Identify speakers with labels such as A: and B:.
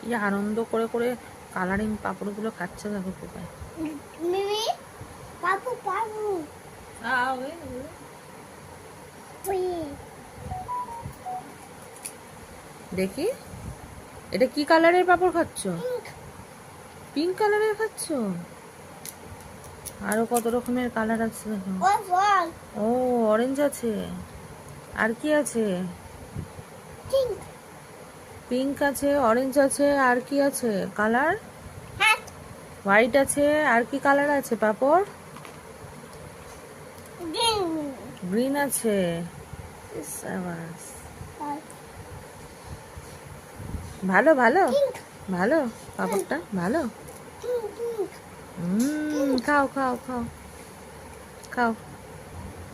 A: কি আনন্দ করে করে কালারিং পাপড়গুলো খাচ্ছে দেখো পোকায়।
B: মিমি পাপু পাপু ওই
A: দেখি এটা কি কালারের পাপড় খাচ্ছ?
B: পিঙ্ক
A: পিঙ্ক কালারের খাচ্ছ? আরো কত রকমের কালার আছে দেখো।
B: ওই বল
A: ও অরেঞ্জ আছে, আর কি আছে?
B: পিঙ্ক
A: পিঙ্ক আছে, অরেঞ্জ আছে, আর কি আছে কালার?
B: হ্যাট
A: হোয়াইট আছে, আর কি কালার আছে পাপড়?
B: গ্রিন
A: গ্রিন আছে। সাবাস। ভালো ভালো
B: পিঙ্ক
A: ভালো পাপড়টা ভালো।
B: পিঙ্ক
A: খাও খাও খাও খাও।